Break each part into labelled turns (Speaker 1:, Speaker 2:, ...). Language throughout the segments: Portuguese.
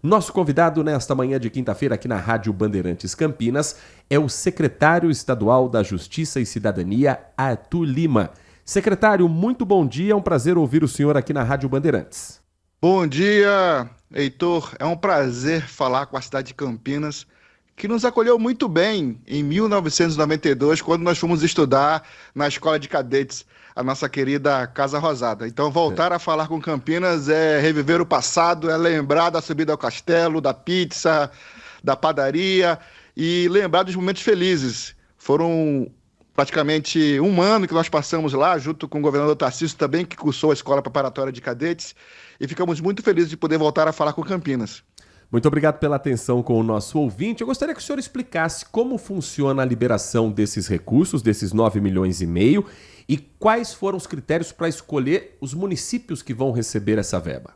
Speaker 1: Nosso convidado nesta manhã de quinta-feira aqui na Rádio Bandeirantes Campinas é o secretário estadual da Justiça e Cidadania, Arthur Lima. Secretário, muito bom dia, é um prazer ouvir o senhor aqui na Rádio Bandeirantes.
Speaker 2: Bom dia, Heitor. É um prazer falar com a cidade de Campinas, que nos acolheu muito bem em 1992, quando nós fomos estudar na Escola de Cadetes, a nossa querida Casa Rosada. Então, voltar a falar com Campinas é reviver o passado, é lembrar da subida ao castelo, da pizza, da padaria e lembrar dos momentos felizes. Foram praticamente um ano que nós passamos lá, junto com o governador Tarcísio também, que cursou a Escola Preparatória de Cadetes, e ficamos muito felizes de poder voltar a falar com Campinas.
Speaker 1: Muito obrigado pela atenção com o nosso ouvinte. Eu gostaria que o senhor explicasse como funciona a liberação desses recursos, desses 9,5 milhões, e quais foram os critérios para escolher os municípios que vão receber essa verba.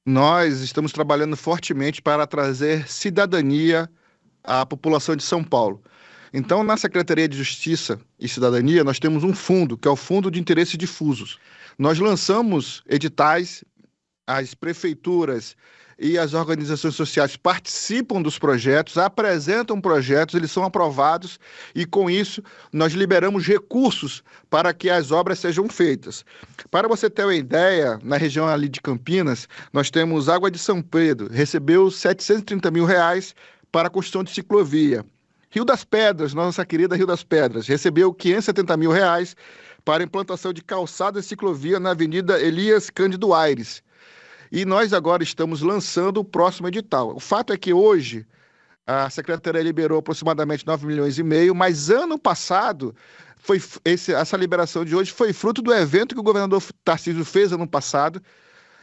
Speaker 2: Nós estamos trabalhando fortemente para trazer cidadania à população de São Paulo. Então, na Secretaria de Justiça e Cidadania, nós temos um fundo, que é o Fundo de Interesses Difusos. Nós lançamos editais, as prefeituras e as organizações sociais participam dos projetos, apresentam projetos, eles são aprovados e, com isso, nós liberamos recursos para que as obras sejam feitas. Para você ter uma ideia, na região ali de Campinas, nós temos Água de São Pedro, recebeu R$730 mil para a construção de ciclovia. Rio das Pedras, nossa querida Rio das Pedras, recebeu R$570 mil para a implantação de calçada e ciclovia na Avenida Elias Cândido Aires. E nós agora estamos lançando o próximo edital. O fato é que hoje a Secretaria liberou aproximadamente 9,5 milhões, mas ano passado, essa liberação de hoje foi fruto do evento que o governador Tarcísio fez ano passado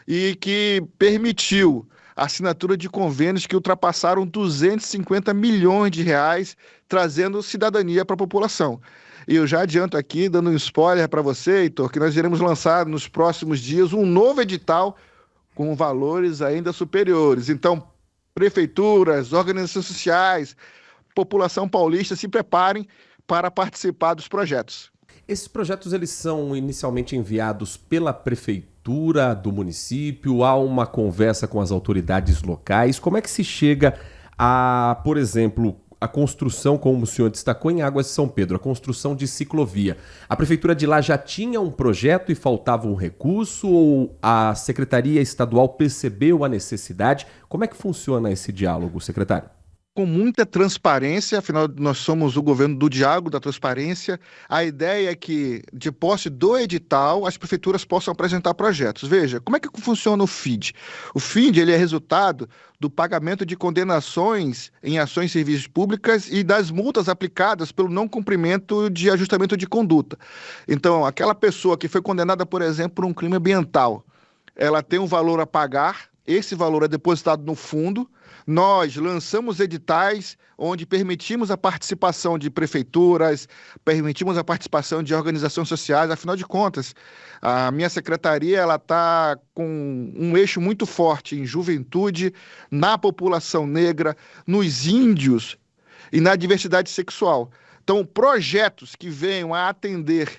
Speaker 2: e que permitiu a assinatura de convênios que ultrapassaram R$250 milhões, trazendo cidadania para a população. E eu já adianto aqui, dando um spoiler para você, Heitor, que nós iremos lançar nos próximos dias um novo edital com valores ainda superiores. Então, prefeituras, organizações sociais, população paulista, se preparem para participar dos projetos.
Speaker 1: Esses projetos eles são inicialmente enviados pela prefeitura do município, há uma conversa com as autoridades locais. Como é que se chega a, por exemplo, a construção, como o senhor destacou, em Águas de São Pedro, a construção de ciclovia? A prefeitura de lá já tinha um projeto e faltava um recurso, ou a Secretaria Estadual percebeu a necessidade? Como é que funciona esse diálogo, secretário?
Speaker 2: Com muita transparência, afinal nós somos o governo do diálogo, da transparência. A ideia é que, de posse do edital, as prefeituras possam apresentar projetos. Veja, como é que funciona o FID? O FID ele é resultado do pagamento de condenações em ações e serviços públicas e das multas aplicadas pelo não cumprimento de ajustamento de conduta. Então, aquela pessoa que foi condenada, por exemplo, por um crime ambiental, ela tem um valor a pagar, esse valor é depositado no fundo. Nós lançamos editais onde permitimos a participação de prefeituras, permitimos a participação de organizações sociais. Afinal de contas, a minha secretaria ela está com um eixo muito forte em juventude, na população negra, nos índios e na diversidade sexual. Então, projetos que venham a atender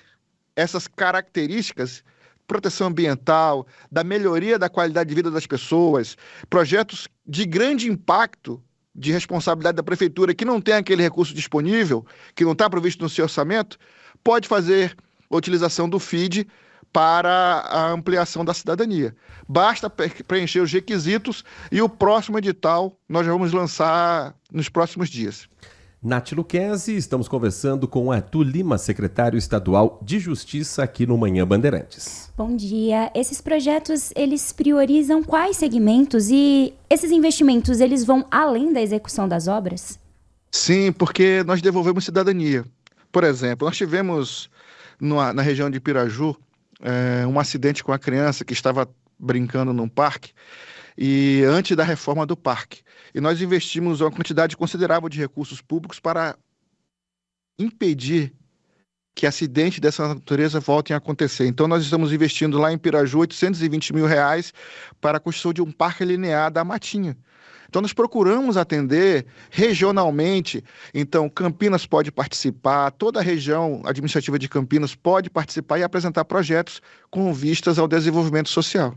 Speaker 2: essas características, proteção ambiental, da melhoria da qualidade de vida das pessoas, projetos de grande impacto, de responsabilidade da prefeitura, que não tem aquele recurso disponível, que não está previsto no seu orçamento, pode fazer a utilização do FID para a ampliação da cidadania. Basta preencher os requisitos e o próximo edital nós vamos lançar nos próximos dias.
Speaker 1: Nath Luquezzi, estamos conversando com Arthur Lima, secretário estadual de Justiça aqui no Manhã Bandeirantes.
Speaker 3: Bom dia. Esses projetos, eles priorizam quais segmentos e esses investimentos, eles vão além da execução das obras?
Speaker 2: Sim, porque nós devolvemos cidadania. Por exemplo, nós tivemos na região de Piraju um acidente com a criança que estava brincando num parque e antes da reforma do parque. E nós investimos uma quantidade considerável de recursos públicos para impedir que acidentes dessa natureza voltem a acontecer. Então, nós estamos investindo lá em Piraju R$820 mil para a construção de um parque linear da Matinha. Então, nós procuramos atender regionalmente. Então, Campinas pode participar, toda a região administrativa de Campinas pode participar e apresentar projetos com vistas ao desenvolvimento social.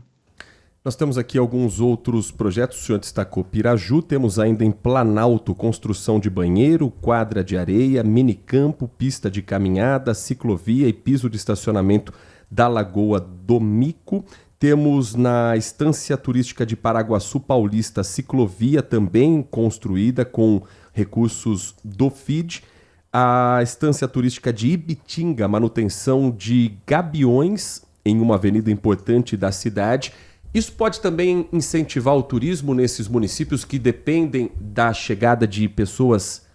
Speaker 1: Nós temos aqui alguns outros projetos, o senhor destacou Piraju, temos ainda em Planalto construção de banheiro, quadra de areia, minicampo, pista de caminhada, ciclovia e piso de estacionamento da Lagoa do Mico. Temos na Estância Turística de Paraguaçu Paulista ciclovia também construída com recursos do FID. A Estância Turística de Ibitinga, manutenção de gabiões em uma avenida importante da cidade. Isso pode também incentivar o turismo nesses municípios que dependem da chegada de pessoas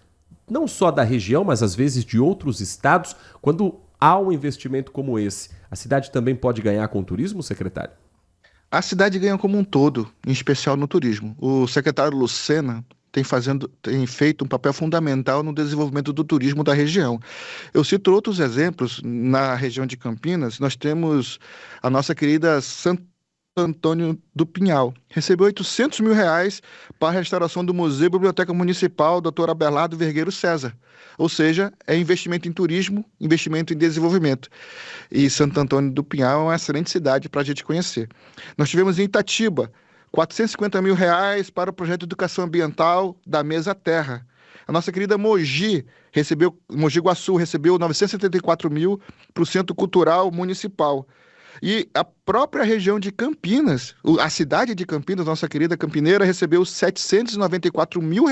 Speaker 1: não só da região, mas às vezes de outros estados. Quando há um investimento como esse, a cidade também pode ganhar com o turismo, secretário?
Speaker 2: A cidade ganha como um todo, em especial no turismo. O secretário Lucena tem feito um papel fundamental no desenvolvimento do turismo da região. Eu cito outros exemplos. Na região de Campinas, nós temos a nossa querida Santo Antônio do Pinhal. Recebeu R$800 mil para a restauração do Museu e Biblioteca Municipal Dr. Abelardo Vergueiro César. Ou seja, é investimento em turismo, investimento em desenvolvimento. E Santo Antônio do Pinhal é uma excelente cidade para a gente conhecer. Nós tivemos em Itatiba R$450 mil para o projeto de educação ambiental da Mesa Terra. A nossa querida Mogi Guaçu recebeu 974 mil para o Centro Cultural Municipal. E a própria região de Campinas, a cidade de Campinas, nossa querida Campineira, recebeu R$794 mil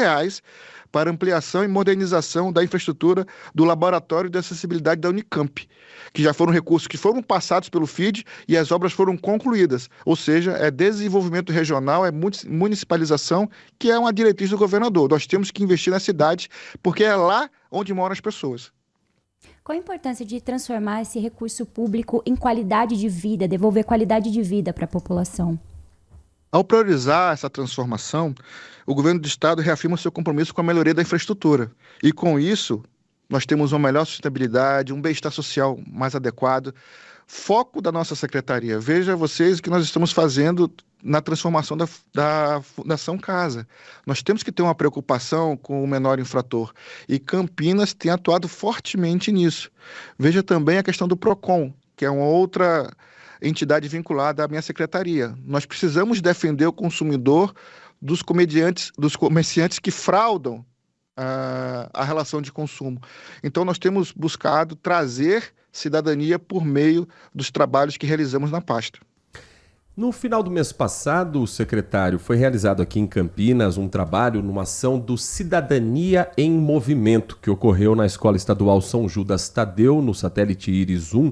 Speaker 2: para ampliação e modernização da infraestrutura do Laboratório de Acessibilidade da Unicamp, que já foram recursos que foram passados pelo FID e as obras foram concluídas. Ou seja, é desenvolvimento regional, é municipalização, que é uma diretriz do governador. Nós temos que investir na cidade, porque é lá onde moram as pessoas.
Speaker 3: Qual a importância de transformar esse recurso público em qualidade de vida, devolver qualidade de vida para a população?
Speaker 2: Ao priorizar essa transformação, o governo do estado reafirma seu compromisso com a melhoria da infraestrutura. E com isso, nós temos uma melhor sustentabilidade, um bem-estar social mais adequado. Foco da nossa secretaria. Veja vocês o que nós estamos fazendo na transformação da Fundação Casa. Nós temos que ter uma preocupação com o menor infrator. E Campinas tem atuado fortemente nisso. Veja também a questão do PROCON, que é uma outra entidade vinculada à minha secretaria. Nós precisamos defender o consumidor dos comerciantes que fraudam a relação de consumo. Então, nós temos buscado trazer cidadania por meio dos trabalhos que realizamos na pasta.
Speaker 1: No final do mês passado, secretário, foi realizado aqui em Campinas um trabalho numa ação do Cidadania em Movimento, que ocorreu na Escola Estadual São Judas Tadeu, no satélite Iris 1,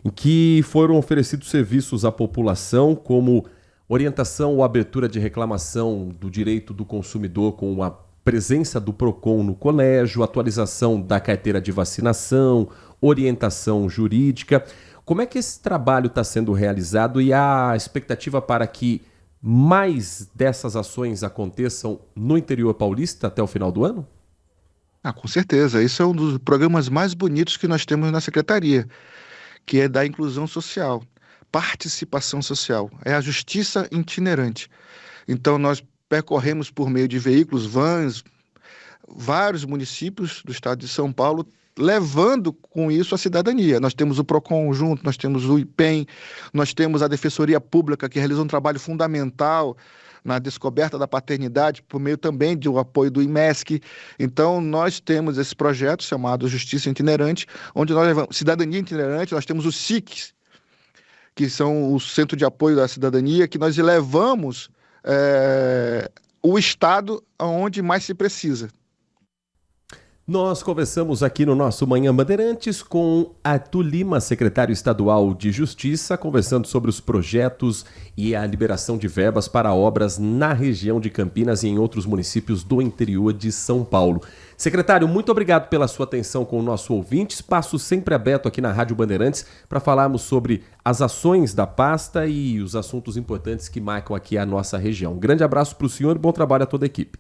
Speaker 1: em que foram oferecidos serviços à população, como orientação ou abertura de reclamação do direito do consumidor com a presença do PROCON no colégio, atualização da carteira de vacinação, orientação jurídica. Como é que esse trabalho está sendo realizado e a expectativa para que mais dessas ações aconteçam no interior paulista até o final do ano?
Speaker 2: Com certeza. Isso é um dos programas mais bonitos que nós temos na Secretaria, que é da inclusão social, participação social. É a justiça itinerante. Então, nós percorremos por meio de veículos, vans, vários municípios do estado de São Paulo, levando com isso a cidadania. Nós temos o PROCON junto, nós temos o IPEM, nós temos a Defensoria Pública, que realiza um trabalho fundamental na descoberta da paternidade, por meio também do apoio do IMESC. Então, nós temos esse projeto chamado Justiça Itinerante, onde nós levamos cidadania itinerante, nós temos os SICs, que são o Centro de Apoio da Cidadania, que nós levamos o Estado aonde mais se precisa.
Speaker 1: Nós conversamos aqui no nosso Manhã Bandeirantes com Arthur Lima, secretário estadual de Justiça, conversando sobre os projetos e a liberação de verbas para obras na região de Campinas e em outros municípios do interior de São Paulo. Secretário, muito obrigado pela sua atenção com o nosso ouvinte. Espaço sempre aberto aqui na Rádio Bandeirantes para falarmos sobre as ações da pasta e os assuntos importantes que marcam aqui a nossa região. Um grande abraço para o senhor e bom trabalho a toda a equipe.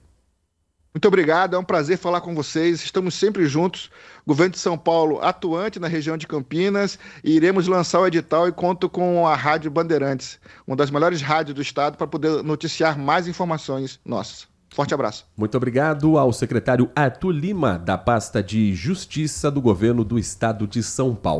Speaker 2: Muito obrigado, é um prazer falar com vocês, estamos sempre juntos, Governo de São Paulo atuante na região de Campinas, e iremos lançar o edital e conto com a Rádio Bandeirantes, uma das melhores rádios do estado, para poder noticiar mais informações nossas. Forte abraço.
Speaker 1: Muito obrigado ao secretário Arthur Lima, da pasta de Justiça do Governo do Estado de São Paulo.